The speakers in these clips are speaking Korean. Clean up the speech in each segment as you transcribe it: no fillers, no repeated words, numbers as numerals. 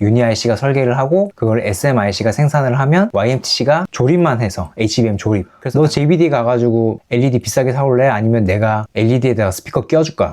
유니IC가 설계를 하고 그걸 SMIC가 생산을 하면 YMTC가 조립만 해서 HBM 조립. 그래서 너 JBD 가가지고 LED 비싸게 사올래? 아니면 내가 LED에다가 스피커 끼워줄까?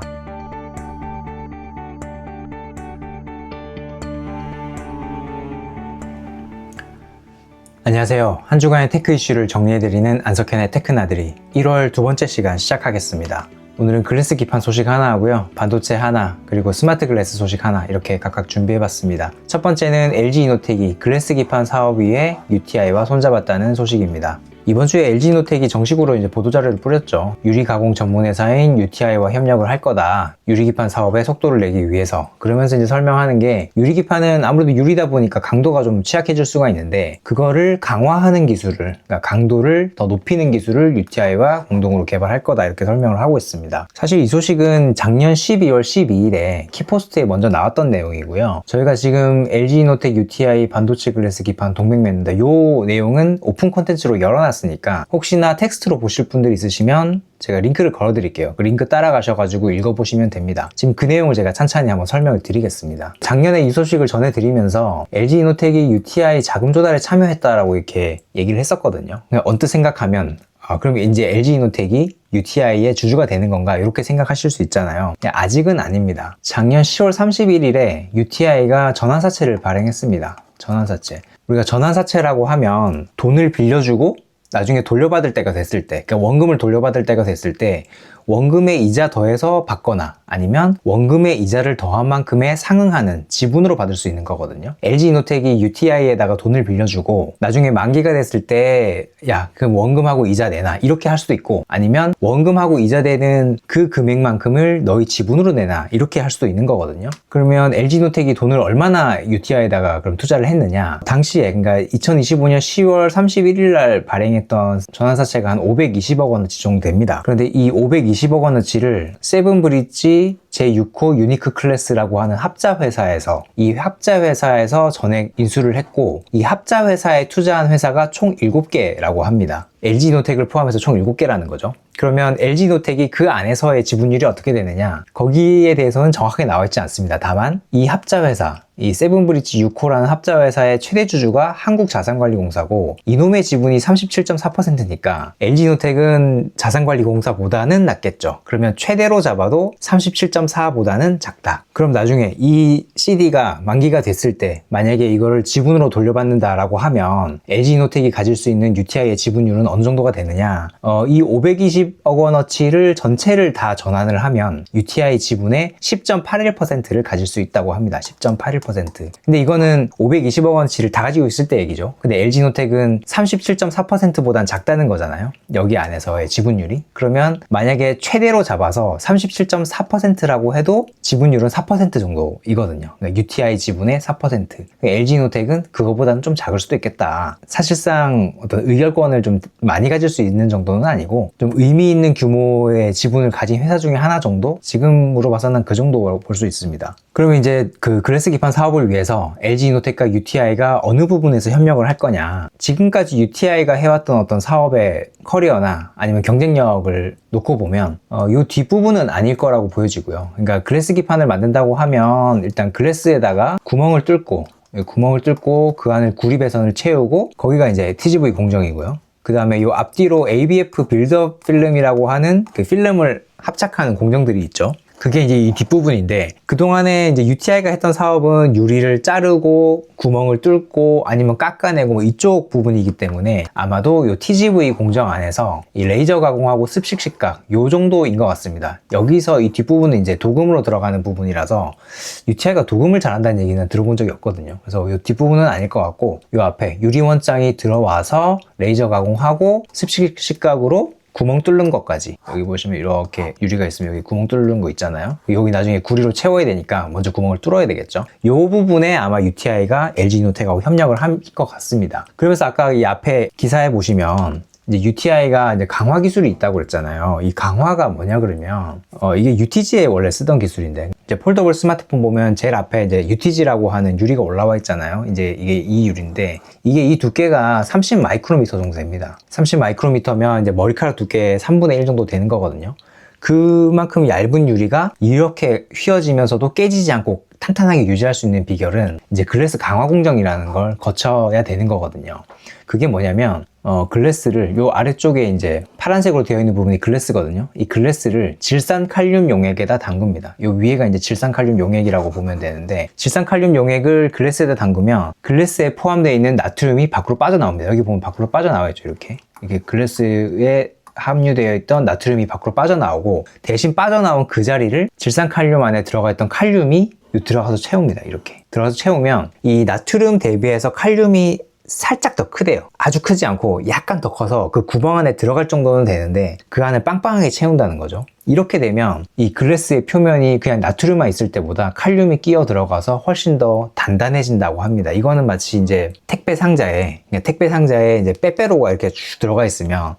안녕하세요. 한 주간의 테크 이슈를 정리해드리는 안석현의 테크나들이 1월 두 번째 시간 시작하겠습니다. 오늘은 글래스 기판 소식 하나 하고요. 반도체 하나, 그리고 스마트 글래스 소식 하나 이렇게 각각 준비해봤습니다. 첫 번째는 LG이노텍이 글래스 기판 사업 위에 UTI와 손잡았다는 소식입니다. 이번 주에 LG이노텍이 정식으로 이제 보도자료를 뿌렸죠. 유리 가공 전문 회사인 UTI와 협력을 할 거다. 유리기판 사업에 속도를 내기 위해서. 그러면서 이제 설명하는 게 유리기판은 아무래도 유리다 보니까 강도가 좀 취약해질 수가 있는데 그거를 강화하는 기술을, 그러니까 강도를 더 높이는 기술을 UTI와 공동으로 개발할 거다 이렇게 설명을 하고 있습니다. 사실 이 소식은 작년 12월 12일에 키포스트에 먼저 나왔던 내용이고요. 저희가 지금 LG이노텍 UTI 반도체 글래스 기판 동맹 맺는다. 이 내용은 오픈 콘텐츠로 열어놨습니다. 으니까 혹시나 텍스트로 보실 분들 있으시면 제가 링크를 걸어 드릴게요. 그 링크 따라가셔가지고 읽어보시면 됩니다. 지금 그 내용을 제가 찬찬히 한번 설명을 드리겠습니다. 작년에 이 소식을 전해드리면서 LG이노텍이 UTI 자금 조달에 참여했다라고 이렇게 얘기를 했었거든요. 언뜻 생각하면 그럼 이제 LG이노텍이 UTI의 주주가 되는 건가 이렇게 생각하실 수 있잖아요. 아직은 아닙니다. 작년 10월 31일에 UTI가 전환사채를 발행했습니다. 전환사채. 우리가 전환사채라고 하면 돈을 빌려주고 나중에 돌려받을 때가 됐을 때, 그러니까 원금을 돌려받을 때가 됐을 때 원금의 이자 더해서 받거나 아니면 원금의 이자를 더한 만큼에 상응하는 지분으로 받을 수 있는 거거든요. LG이노텍이 UTI에다가 돈을 빌려주고 나중에 만기가 됐을 때 야, 그럼 원금하고 이자 내놔 이렇게 할 수도 있고, 아니면 원금하고 이자 되는 그 금액만큼을 너희 지분으로 내놔 이렇게 할 수도 있는 거거든요. 그러면 LG이노텍이 돈을 얼마나 UTI에다가 그럼 투자를 했느냐, 당시에 그러니까 2025년 10월 31일 날 발행했던 전환사채가 한 520억 원어치 정도 됩니다. 그런데 이 520억 원어치를 세븐브릿지 제6호 유니크 클래스라고 하는 합자회사에서, 이 합자회사에서 전액 인수를 했고, 이 합자회사에 투자한 회사가 총 7개라고 합니다. LG이노텍을 포함해서 총 7개라는 거죠. 그러면 LG이노텍이 그 안에서의 지분율이 어떻게 되느냐, 거기에 대해서는 정확하게 나와 있지 않습니다. 다만 이 합자회사, 이 세븐브릿지 6호라는 합자회사의 최대 주주가 한국자산관리공사고 이놈의 지분이 37.4%니까 LG이노텍은 자산관리공사보다는 낮겠죠. 그러면 최대로 잡아도 37.4보다는 작다. 그럼 나중에 이 CD가 만기가 됐을 때 만약에 이거를 지분으로 돌려받는다라고 하면 LG이노텍이 가질 수 있는 UTI의 지분율은 어느 정도가 되느냐, 이 520억 원어치를 전체를 다 전환을 하면 UTI 지분의 10.81%를 가질 수 있다고 합니다. 10.81%. 근데 이거는 520억 원어치를 다 가지고 있을 때 얘기죠. 근데 LG이노텍은 37.4%보단 작다는 거잖아요. 여기 안에서의 지분율이. 그러면 만약에 최대로 잡아서 37.4%라고 해도 지분율은 4% 정도이거든요. 그러니까 UTI 지분의 4%. 그러니까 LG이노텍은 그거보다는 좀 작을 수도 있겠다. 사실상 어떤 의결권을 좀 많이 가질 수 있는 정도는 아니고 좀 의미 있는 규모의 지분을 가진 회사 중에 하나 정도? 지금으로 봐서는 그 정도로 볼 수 있습니다. 그러면 이제 그 글래스 기판 사업을 위해서 LG이노텍과 UTI가 어느 부분에서 협력을 할 거냐, 지금까지 UTI가 해왔던 어떤 사업의 커리어나 아니면 경쟁력을 놓고 보면 이 뒷부분은 아닐 거라고 보여지고요. 그러니까 글래스 기판을 만든다고 하면 일단 글래스에다가 구멍을 뚫고 그 안을 구리배선을 채우고 거기가 이제 TGV 공정이고요. 그 다음에 이 앞뒤로 ABF 빌드업 필름이라고 하는 그 필름을 합작하는 공정들이 있죠. 그게 이제 이 뒷부분인데, 그동안에 이제 UTI가 했던 사업은 유리를 자르고 구멍을 뚫고 아니면 깎아내고 뭐 이쪽 부분이기 때문에 아마도 이 TGV 공정 안에서 이 레이저 가공하고 습식 식각 요 정도인 것 같습니다. 여기서 이 뒷부분은 이제 도금으로 들어가는 부분이라서 UTI가 도금을 잘한다는 얘기는 들어본 적이 없거든요. 그래서 이 뒷부분은 아닐 것 같고, 이 앞에 유리 원장이 들어와서 레이저 가공하고 습식 식각으로 구멍 뚫는 것까지, 여기 보시면 이렇게 유리가 있으면 여기 구멍 뚫는 거 있잖아요. 여기 나중에 구리로 채워야 되니까 먼저 구멍을 뚫어야 되겠죠. 이 부분에 아마 UTI가 LG이노텍하고 협력을 할 것 같습니다. 그러면서 아까 이 앞에 기사에 보시면 이제 UTI가 이제 강화 기술이 있다고 그랬잖아요. 이 강화가 뭐냐 그러면 이게 UTG에 원래 쓰던 기술인데, 이제 폴더블 스마트폰 보면 제일 앞에 이제 UTG라고 하는 유리가 올라와 있잖아요. 이제 이게 이 유리인데, 이게 이 두께가 30 마이크로미터 정도 됩니다. 30 마이크로미터면 이제 머리카락 두께의 3분의 1 정도 되는 거거든요. 그만큼 얇은 유리가 이렇게 휘어지면서도 깨지지 않고 탄탄하게 유지할 수 있는 비결은 이제 글래스 강화 공정이라는 걸 거쳐야 되는 거거든요. 그게 뭐냐면 글래스를 요 아래쪽에 이제 파란색으로 되어 있는 부분이 글래스거든요. 이 글래스를 질산칼륨 용액에다 담급니다. 요 위에가 이제 질산칼륨 용액이라고 보면 되는데, 질산칼륨 용액을 글래스에다 담그면 글래스에 포함되어 있는 나트륨이 밖으로 빠져나옵니다. 여기 보면 밖으로 빠져나와 있죠. 이렇게 글래스에 함유되어 있던 나트륨이 밖으로 빠져나오고, 대신 빠져나온 그 자리를 질산칼륨 안에 들어가 있던 칼륨이 들어가서 채웁니다. 이렇게 들어가서 채우면 이 나트륨 대비해서 칼륨이 살짝 더 크대요. 아주 크지 않고 약간 더 커서 그 구멍 안에 들어갈 정도는 되는데 그 안을 빵빵하게 채운다는 거죠. 이렇게 되면 이 글래스의 표면이 그냥 나트륨만 있을 때보다 칼륨이 끼어 들어가서 훨씬 더 단단해진다고 합니다. 이거는 마치 이제 택배 상자에 이제 빼빼로가 이렇게 쭉 들어가 있으면,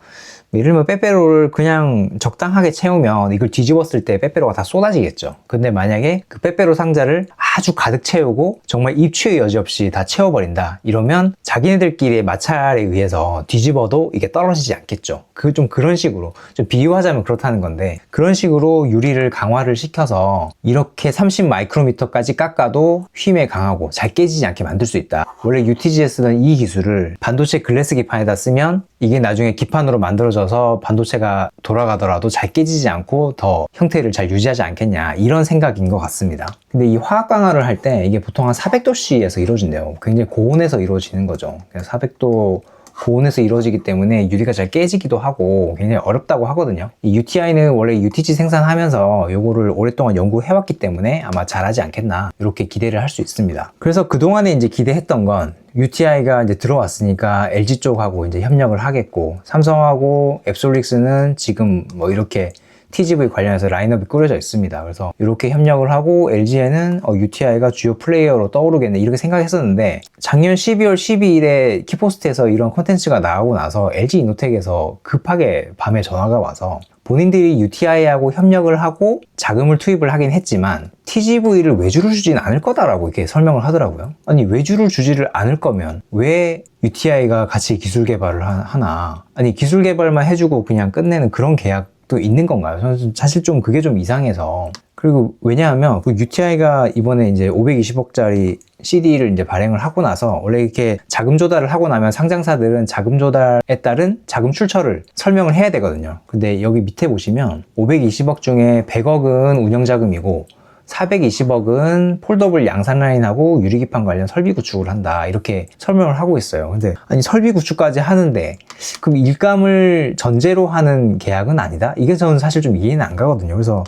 예를 들면 빼빼로를 그냥 적당하게 채우면 이걸 뒤집었을 때 빼빼로가 다 쏟아지겠죠. 근데 만약에 그 빼빼로 상자를 아주 가득 채우고 정말 입추의 여지 없이 다 채워버린다, 이러면 자기네들끼리의 마찰에 의해서 뒤집어도 이게 떨어지지 않겠죠. 좀 그런 식으로, 좀 비유하자면 그렇다는 건데, 그런 식으로 유리를 강화를 시켜서 이렇게 30 마이크로미터까지 깎아도 휨에 강하고 잘 깨지지 않게 만들 수 있다. 원래 UTG에서는 이 기술을 반도체 글래스 기판에다 쓰면 이게 나중에 기판으로 만들어져서 반도체가 돌아가더라도 잘 깨지지 않고 더 형태를 잘 유지하지 않겠냐, 이런 생각인 것 같습니다. 근데 이 화학 강화를 할 때 이게 보통 한 400도씨에서 이루어진대요. 굉장히 고온에서 이루어지는 거죠. 400도 고온에서 이루어지기 때문에 유리가 잘 깨지기도 하고 굉장히 어렵다고 하거든요. 이 UTI는 원래 UTG 생산하면서 요거를 오랫동안 연구해왔기 때문에 아마 잘하지 않겠나, 이렇게 기대를 할 수 있습니다. 그래서 그동안에 이제 기대했던 건 UTI가 이제 들어왔으니까 LG 쪽하고 이제 협력을 하겠고, 삼성하고 앱솔릭스는 지금 뭐 이렇게 TGV 관련해서 라인업이 꾸려져 있습니다. 그래서 이렇게 협력을 하고 LG에는 UTI가 주요 플레이어로 떠오르겠네, 이렇게 생각했었는데, 작년 12월 12일에 키포스트에서 이런 콘텐츠가 나오고 나서 LG 이노텍에서 급하게 밤에 전화가 와서 본인들이 UTI하고 협력을 하고 자금을 투입을 하긴 했지만 TGV를 외주를 주진 않을 거다라고 이렇게 설명을 하더라고요. 아니, 외주를 주지를 않을 거면 왜 UTI가 같이 기술 개발을 하나? 아니, 기술 개발만 해주고 그냥 끝내는 그런 계약도 있는 건가요? 저는 사실 좀 그게 좀 이상해서. 그리고 왜냐하면 그 UTI가 이번에 이제 520억짜리 CD를 이제 발행을 하고 나서, 원래 이렇게 자금 조달을 하고 나면 상장사들은 자금 조달에 따른 자금 출처를 설명을 해야 되거든요. 근데 여기 밑에 보시면 520억 중에 100억은 운영자금이고 420억은 폴더블 양산 라인하고 유리기판 관련 설비 구축을 한다, 이렇게 설명을 하고 있어요. 근데 아니, 설비 구축까지 하는데 그럼 일감을 전제로 하는 계약은 아니다? 이게 저는 사실 좀 이해는 안 가거든요. 그래서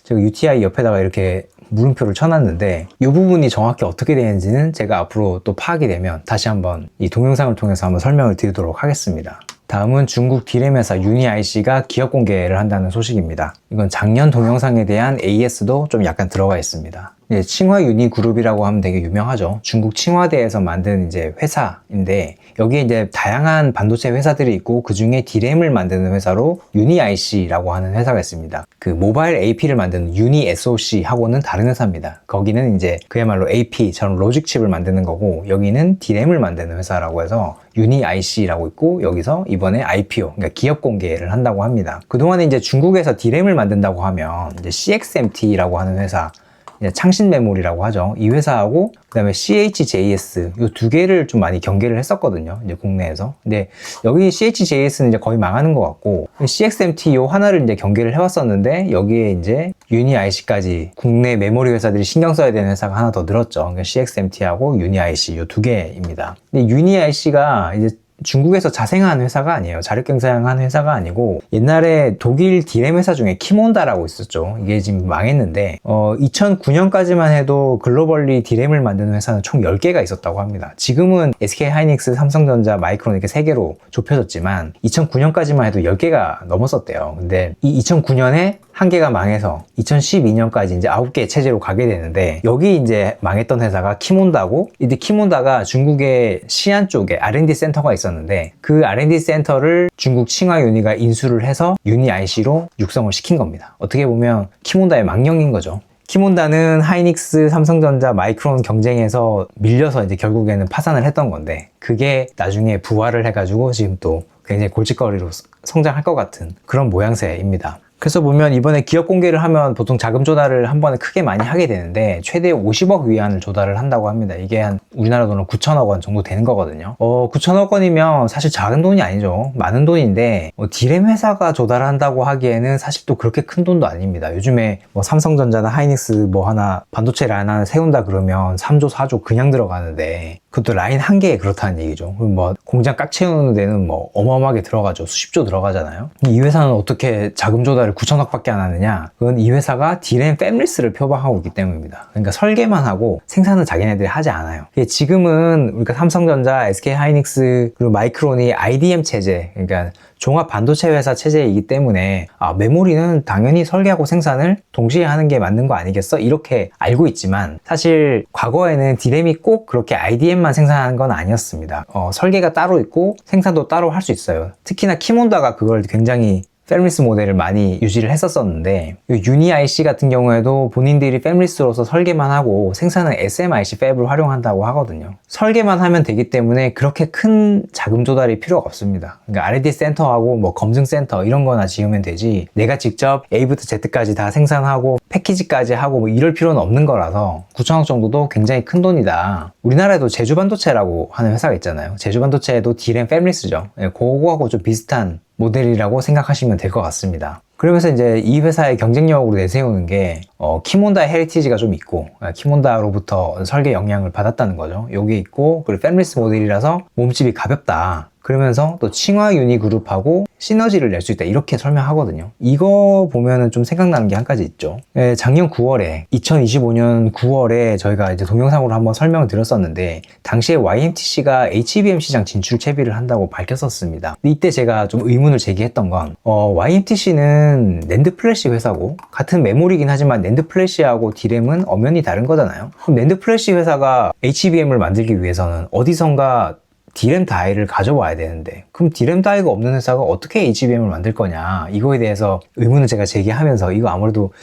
제가 UTI 옆에다가 이렇게 물음표를 쳐놨는데, 이 부분이 정확히 어떻게 되는지는 제가 앞으로 또 파악이 되면 다시 한번 이 동영상을 통해서 한번 설명을 드리도록 하겠습니다. 다음은 중국 디램 회사 유니IC가 기업 공개를 한다는 소식입니다. 이건 작년 동영상에 대한 AS도 좀 약간 들어가 있습니다. 칭화 유니 그룹이라고 하면 되게 유명하죠. 중국 칭화대에서 만든 이제 회사인데, 여기에 이제 다양한 반도체 회사들이 있고 그 중에 디램을 만드는 회사로 유니IC라고 하는 회사가 있습니다. 그 모바일 AP를 만드는 유니SOC하고는 다른 회사입니다. 거기는 이제 그야말로 AP처럼 로직 칩을 만드는 거고, 여기는 디램을 만드는 회사라고 해서 유니IC라고 있고, 여기서 이번에 IPO, 그러니까 기업 공개를 한다고 합니다. 그동안에 이제 중국에서 디램을 만든다고 하면 이제 CXMT라고 하는 회사, 창신 메모리라고 하죠. 이 회사하고 그다음에 CHJS, 이 두 개를 좀 많이 경계를 했었거든요, 이제 국내에서. 근데 여기 CHJS는 이제 거의 망하는 것 같고, CXMT 요 하나를 이제 경계를 해왔었는데, 여기에 이제 유니IC까지 국내 메모리 회사들이 신경 써야 되는 회사가 하나 더 늘었죠. 그러니까 CXMT하고 유니IC 요 두 개입니다. 근데 유니IC가 이제 중국에서 자생한 회사가 아니에요. 자력경쟁한 회사가 아니고, 옛날에 독일 디램 회사 중에 키몬다라고 있었죠. 이게 지금 망했는데 2009년까지만 해도 글로벌리 디램을 만드는 회사는 총 10개가 있었다고 합니다. 지금은 SK하이닉스, 삼성전자, 마이크론 이렇게 3개로 좁혀졌지만 2009년까지만 해도 10개가 넘었었대요. 근데 이 2009년에 한 개가 망해서 2012년까지 이제 9개 체제로 가게 되는데, 여기 이제 망했던 회사가 키몬다고, 이제 키몬다가 중국의 시안 쪽에 R&D 센터가 있었는데, 그 R&D 센터를 중국 칭화 유니가 인수를 해서 유니IC로 육성을 시킨 겁니다. 어떻게 보면 키몬다의 망령인 거죠. 키몬다는 하이닉스, 삼성전자, 마이크론 경쟁에서 밀려서 이제 결국에는 파산을 했던 건데, 그게 나중에 부활을 해가지고 지금 또 굉장히 골칫거리로 성장할 것 같은 그런 모양새입니다. 그래서 보면 이번에 기업 공개를 하면 보통 자금 조달을 한 번에 크게 많이 하게 되는데 최대 50억 위안을 조달을 한다고 합니다. 이게 한 우리나라 돈으로 9천억 원 정도 되는 거거든요. 9천억 원이면 사실 작은 돈이 아니죠. 많은 돈인데 디램 회사가 조달한다고 하기에는 사실 또 그렇게 큰 돈도 아닙니다. 요즘에 뭐 삼성전자나 하이닉스 뭐 하나 반도체 라인 하나 세운다 그러면 3조 4조 그냥 들어가는데 그것도 라인 한 개에 그렇다는 얘기죠. 그럼 뭐 공장 꽉 채우는 데는 뭐 어마어마하게 들어가죠. 수십조 들어가잖아요. 이 회사는 어떻게 자금 조달을 9천억밖에 안 하느냐? 그건 이 회사가 디램 팹리스를 표방하고 있기 때문입니다. 그러니까 설계만 하고 생산은 자기네들이 하지 않아요. 지금은 우리가 삼성전자, SK 하이닉스 그리고 마이크론이 IDM 체제, 그러니까 종합 반도체 회사 체제이기 때문에 메모리는 당연히 설계하고 생산을 동시에 하는 게 맞는 거 아니겠어? 이렇게 알고 있지만 사실 과거에는 디램이 꼭 그렇게 IDM만 생산하는 건 아니었습니다. 설계가 따로 있고 생산도 따로 할 수 있어요. 특히나 키몬다가 그걸 굉장히 팹리스 모델을 많이 유지를 했었었는데 유니IC 같은 경우에도 본인들이 팹리스로서 설계만 하고 생산은 SMIC 팹을 활용한다고 하거든요. 설계만 하면 되기 때문에 그렇게 큰 자금 조달이 필요가 없습니다. 그러니까 R&D 센터하고 뭐 검증 센터 이런 거나 지으면 되지 내가 직접 A부터 Z까지 다 생산하고 패키지까지 하고 뭐 이럴 필요는 없는 거라서 9천억 정도도 굉장히 큰 돈이다. 우리나라에도 제주반도체라고 하는 회사가 있잖아요. 제주반도체도 디램 팹리스죠. 그거하고 좀 비슷한 모델이라고 생각하시면 될 것 같습니다. 그러면서 이제 이 회사의 경쟁력으로 내세우는 게 키몬다의 헤리티지가 좀 있고 키몬다로부터 설계 영향을 받았다는 거죠. 요게 있고 그리고 팹리스 모델이라서 몸집이 가볍다. 그러면서 또 칭화 유니그룹하고 시너지를 낼 수 있다 이렇게 설명하거든요. 이거 보면은 좀 생각나는 게 한 가지 있죠. 작년 9월에 2025년 9월에 저희가 이제 동영상으로 한번 설명을 드렸었는데 당시에 YMTC가 HBM 시장 진출 채비를 한다고 밝혔었습니다. 이때 제가 좀 의문을 제기했던 건 YMTC는 낸드 플래시 회사고 같은 메모리긴 하지만 낸드 플래시하고 디램은 엄연히 다른 거잖아요. 그럼 낸드 플래시 회사가 HBM을 만들기 위해서는 어디선가 디램 다이를 가져와야 되는데 그럼 디램 다이가 없는 회사가 어떻게 HBM을 만들 거냐 이거에 대해서 의문을 제가 제기하면서 이거 아무래도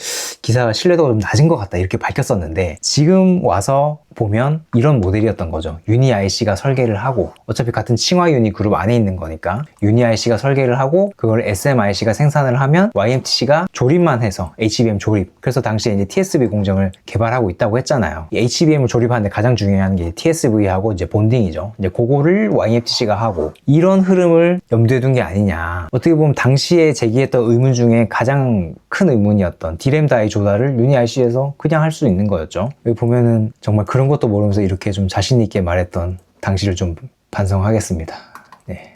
기사가 신뢰도가 좀 낮은 것 같다 이렇게 밝혔었는데 지금 와서 보면 이런 모델이었던 거죠. 유니IC가 설계를 하고 어차피 같은 칭화 유니 그룹 안에 있는 거니까 유니IC가 설계를 하고 그걸 SMIC가 생산을 하면 YMTC가 조립만 해서 HBM 조립 그래서 당시에 이제 TSV 공정을 개발하고 있다고 했잖아요. 이 HBM을 조립하는데 가장 중요한 게 TSV하고 이제 본딩이죠. 이제 그거를 YMTC가 하고 이런 흐름을 염두에 둔 게 아니냐. 어떻게 보면 당시에 제기했던 의문 중에 가장 큰 의문이었던 디램 다이 조달을 유니IC에서 그냥 할 수 있는 거였죠. 여기 보면은 정말 그런 것도 모르면서 이렇게 좀 자신 있게 말했던 당시를 좀 반성하겠습니다. 네.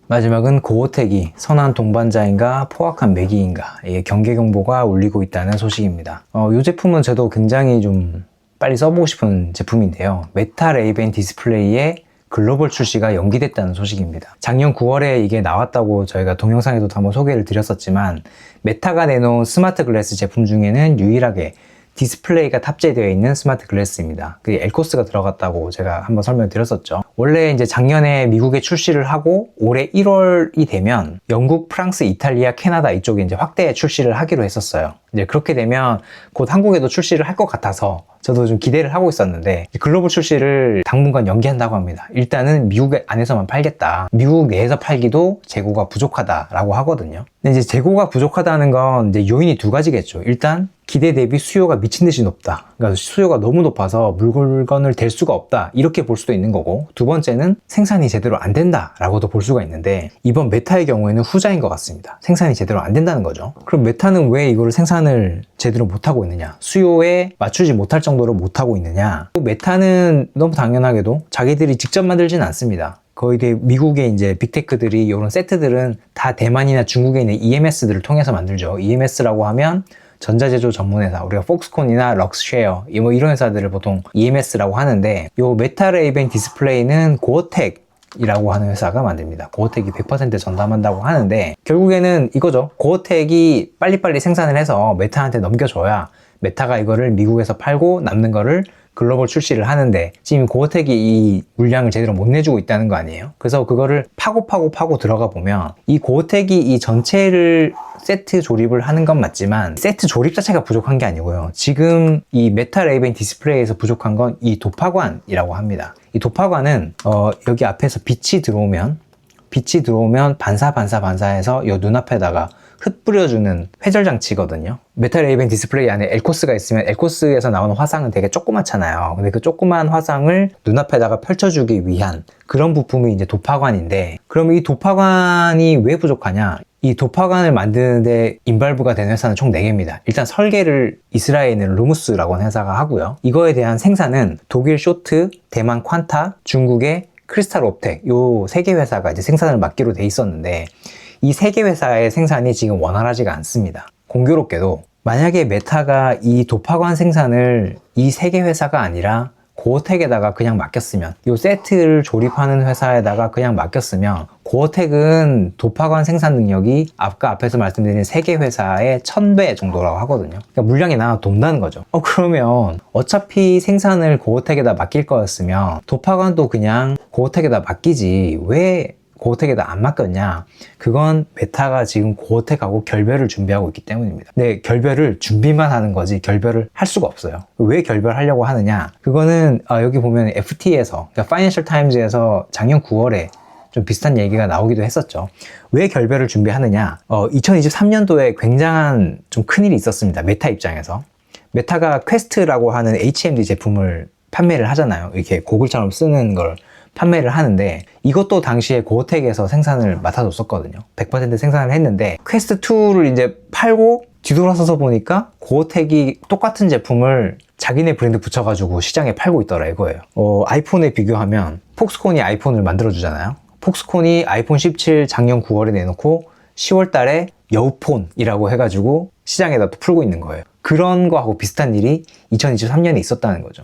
마지막은 고어텍이 선한 동반자인가 포악한 매기인가 이게 경계 경보가 울리고 있다는 소식입니다. 이 제품은 저도 굉장히 좀 빨리 써보고 싶은 제품인데요. 메타 레이벤 디스플레이의 글로벌 출시가 연기됐다는 소식입니다. 작년 9월에 이게 나왔다고 저희가 동영상에도 한번 소개를 드렸었지만 메타가 내놓은 스마트 글래스 제품 중에는 유일하게 디스플레이가 탑재되어 있는 스마트 글래스입니다. 그게 엘코스가 들어갔다고 제가 한번 설명드렸었죠. 원래 이제 작년에 미국에 출시를 하고 올해 1월이 되면 영국, 프랑스, 이탈리아, 캐나다 이쪽에 이제 확대 출시를 하기로 했었어요. 이제 그렇게 되면 곧 한국에도 출시를 할 것 같아서 저도 좀 기대를 하고 있었는데 글로벌 출시를 당분간 연기한다고 합니다. 일단은 미국 안에서만 팔겠다. 미국 내에서 팔기도 재고가 부족하다라고 하거든요. 근데 이제 재고가 부족하다는 건 이제 요인이 두 가지겠죠. 일단 기대 대비 수요가 미친 듯이 높다. 그러니까 수요가 너무 높아서 물건을 댈 수가 없다. 이렇게 볼 수도 있는 거고 두 번째는 생산이 제대로 안 된다라고도 볼 수가 있는데 이번 메타의 경우에는 후자인 것 같습니다. 생산이 제대로 안 된다는 거죠. 그럼 메타는 왜 이거를 생산을 제대로 못하고 있느냐? 수요에 맞추지 못할 정도로 못하고 있느냐? 메타는 너무 당연하게도 자기들이 직접 만들진 않습니다. 거의 미국의 이제 빅테크들이 이런 세트들은 다 대만이나 중국에 있는 EMS들을 통해서 만들죠. EMS라고 하면 전자제조 전문회사, 우리가 폭스콘이나 럭스쉐어 뭐 이런 회사들을 보통 EMS라고 하는데 요 메타레이벤 디스플레이는 고어텍 이라고 하는 회사가 만듭니다. 고어텍이 100% 전담한다고 하는데 결국에는 이거죠. 고어텍이 빨리빨리 생산을 해서 메타한테 넘겨줘야 메타가 이거를 미국에서 팔고 남는 거를 글로벌 출시를 하는데 지금 고어텍이 이 물량을 제대로 못 내주고 있다는 거 아니에요? 그래서 그거를 파고 들어가 보면 이 고어텍이 이 전체를 세트 조립을 하는 건 맞지만 세트 조립 자체가 부족한 게 아니고요. 지금 이 메타 레이벤 디스플레이에서 부족한 건 이 도파관이라고 합니다. 이 도파관은 여기 앞에서 빛이 들어오면 반사해서 이 눈앞에다가 흩뿌려주는 회절 장치거든요. 메탈 레이벤 디스플레이 안에 엘코스가 있으면 엘코스에서 나오는 화상은 되게 조그맣잖아요. 근데 그 조그만 화상을 눈앞에다가 펼쳐주기 위한 그런 부품이 이제 도파관인데, 그럼 이 도파관이 왜 부족하냐? 이 도파관을 만드는데 인발브가 되는 회사는 총 4개입니다. 일단 설계를 이스라엘에 있는 루무스라고 하는 회사가 하고요. 이거에 대한 생산은 독일 쇼트, 대만 퀀타, 중국의 크리스탈 옵텍, 요 3개 회사가 이제 생산을 맡기로 돼 있었는데, 이 3개 회사의 생산이 지금 원활하지가 않습니다. 공교롭게도 만약에 메타가 이 도파관 생산을 이 3개 회사가 아니라 고어텍에다가 그냥 맡겼으면, 이 세트를 조립하는 회사에다가 그냥 맡겼으면, 고어텍은 도파관 생산 능력이 아까 앞에서 말씀드린 3개 회사의 1000배 정도라고 하거든요. 그러니까 물량이 돈다는 거죠. 그러면 어차피 생산을 고어텍에다 맡길 거였으면 도파관도 그냥 고어텍에다 맡기지 왜 고어텍에다 안 맡겼냐? 그건 메타가 지금 고어텍하고 결별을 준비하고 있기 때문입니다. 근데 결별을 준비만 하는 거지 결별을 할 수가 없어요. 왜 결별하려고 하느냐? 그거는 여기 보면 FT에서, 그러니까 파이낸셜 타임즈에서 작년 9월에 좀 비슷한 얘기가 나오기도 했었죠. 왜 결별을 준비하느냐? 2023년도에 굉장한 좀 큰일이 있었습니다. 메타 입장에서. 메타가 퀘스트라고 하는 HMD 제품을 판매를 하잖아요. 이렇게 고글처럼 쓰는 걸 판매를 하는데, 이것도 당시에 고어텍에서 생산을 맡아줬었거든요. 100% 생산을 했는데, 퀘스트 2를 이제 팔고 뒤돌아서서 보니까 고어텍이 똑같은 제품을 자기네 브랜드 붙여가지고 시장에 팔고 있더라 이거예요. 아이폰에 비교하면 폭스콘이 아이폰을 만들어주잖아요. 폭스콘이 아이폰 17 작년 9월에 내놓고 10월 달에 여우폰이라고 해가지고 시장에다 또 풀고 있는 거예요. 그런 거하고 비슷한 일이 2023년에 있었다는 거죠.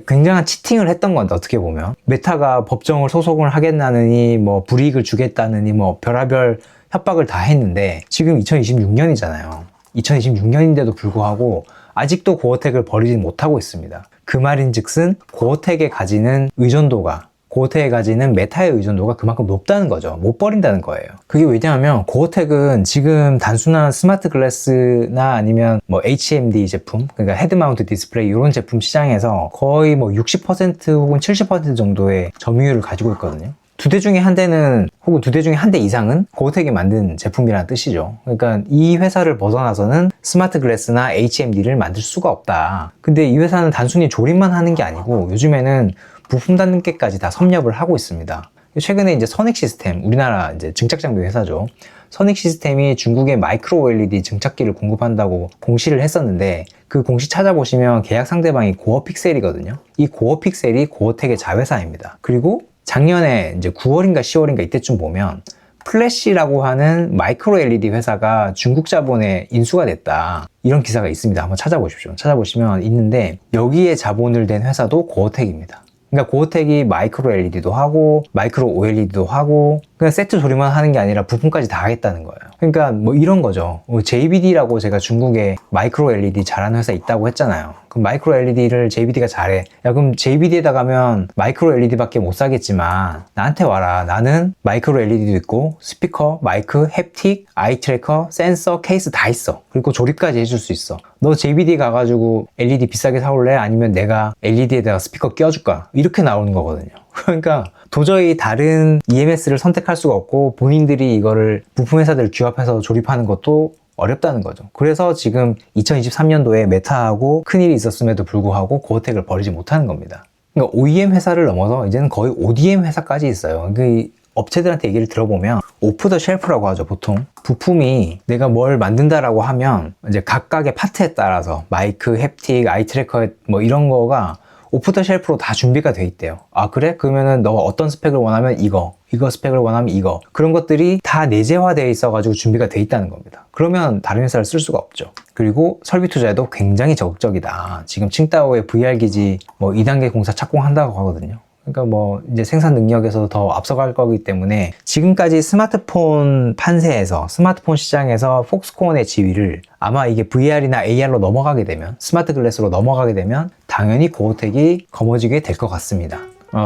굉장한 치팅을 했던 건데, 어떻게 보면 메타가 법정을 소송을 하겠다느니 뭐 불이익을 주겠다느니 뭐 별의별 협박을 다 했는데, 지금 2026년이잖아요 2026년인데도 불구하고 아직도 고어텍을 버리지 못하고 있습니다. 그 말인즉슨 고어텍에 가지는 의존도가, 고어텍에 가지는 메타의 의존도가 그만큼 높다는 거죠. 못 버린다는 거예요. 그게 왜냐하면 고어텍은 지금 단순한 스마트 글래스나 아니면 뭐 HMD 제품, 그러니까 헤드 마운트 디스플레이 이런 제품 시장에서 거의 뭐 60% 혹은 70% 정도의 점유율을 가지고 있거든요. 2대 중에 한 대는, 혹은 2대 중에 한 대 이상은 고어텍이 만든 제품이라는 뜻이죠. 그러니까 이 회사를 벗어나서는 스마트 글래스나 HMD를 만들 수가 없다. 근데 이 회사는 단순히 조립만 하는 게 아니고 요즘에는 부품 단계까지 다 섭렵을 하고 있습니다. 최근에 이제 선익 시스템, 우리나라 이제 증착 장비 회사죠. 선익 시스템이 중국의 마이크로 OLED 증착기를 공급한다고 공시를 했었는데, 그 공시 찾아보시면 계약 상대방이 고어 픽셀이거든요. 이 고어 픽셀이 고어텍의 자회사입니다. 그리고 작년에 이제 9월인가 10월인가 이때쯤 보면 플래시라고 하는 마이크로 LED 회사가 중국 자본에 인수가 됐다, 이런 기사가 있습니다. 한번 찾아보십시오. 찾아보시면 있는데, 여기에 자본을 댄 회사도 고어텍입니다. 그러니까 고어텍이 마이크로 LED도 하고 마이크로 OLED도 하고 그냥 세트 조립만 하는 게 아니라 부품까지 다 하겠다는 거예요. 그러니까 뭐 이런 거죠. JBD라고 제가 중국에 마이크로 LED 잘하는 회사 있다고 했잖아요. 그럼 마이크로 LED를 JBD가 잘해. 야, 그럼 JBD에다 가면 마이크로 LED밖에 못 사겠지만 나한테 와라. 나는 마이크로 LED도 있고 스피커, 마이크, 햅틱, 아이 트래커, 센서, 케이스 다 있어. 그리고 조립까지 해줄 수 있어. 너 JBD 가가지고 LED 비싸게 사올래? 아니면 내가 LED에다가 스피커 끼워줄까? 이렇게 나오는 거거든요. 그러니까 도저히 다른 EMS를 선택할 수가 없고, 본인들이 이거를 부품 회사들 규합해서 조립하는 것도 어렵다는 거죠. 그래서 지금 2023년도에 메타하고 큰일이 있었음에도 불구하고 고어텍을 버리지 못하는 겁니다. 그러니까 OEM 회사를 넘어서 이제는 거의 ODM 회사까지 있어요. 그 업체들한테 얘기를 들어보면 오프 더 쉘프라고 하죠. 보통 부품이 내가 뭘 만든다라고 하면 이제 각각의 파트에 따라서 마이크, 햅틱, 아이 트래커 뭐 이런 거가 오프 더 쉘프로 다 준비가 돼 있대요. 아 그래? 그러면은 너가 어떤 스펙을 원하면 이거 스펙을 원하면 이거, 그런 것들이 다 내재화되어 있어가지고 준비가 돼 있다는 겁니다. 그러면 다른 회사를 쓸 수가 없죠. 그리고 설비 투자에도 굉장히 적극적이다. 지금 칭다오의 VR 기지 뭐 2단계 공사 착공한다고 하거든요. 그러니까 뭐 이제 생산 능력에서 더 앞서갈 거기 때문에 지금까지 스마트폰 판세에서, 스마트폰 시장에서 폭스콘의 지위를 아마 이게 VR이나 AR로 넘어가게 되면, 스마트 글래스로 넘어가게 되면 당연히 고어텍이 거머쥐게 될 것 같습니다.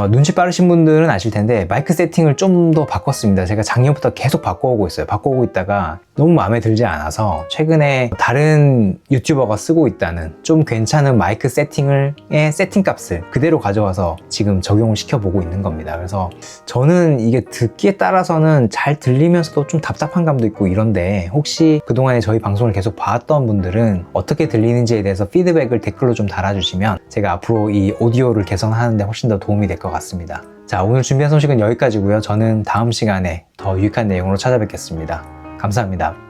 눈치 빠르신 분들은 아실 텐데 마이크 세팅을 좀 더 바꿨습니다. 제가 작년부터 계속 바꿔오고 있어요. 바꿔오고 있다가 너무 마음에 들지 않아서 최근에 다른 유튜버가 쓰고 있다는 좀 괜찮은 마이크 세팅의 세팅 값을 그대로 가져와서 지금 적용을 시켜보고 있는 겁니다. 그래서 저는 이게 듣기에 따라서는 잘 들리면서도 좀 답답한 감도 있고 이런데, 혹시 그동안에 저희 방송을 계속 봐왔던 분들은 어떻게 들리는지에 대해서 피드백을 댓글로 좀 달아주시면 제가 앞으로 이 오디오를 개선하는 데 훨씬 더 도움이 될 것 같습니다. 자, 오늘 준비한 소식은 여기까지고요. 저는 다음 시간에 더 유익한 내용으로 찾아뵙겠습니다. 감사합니다.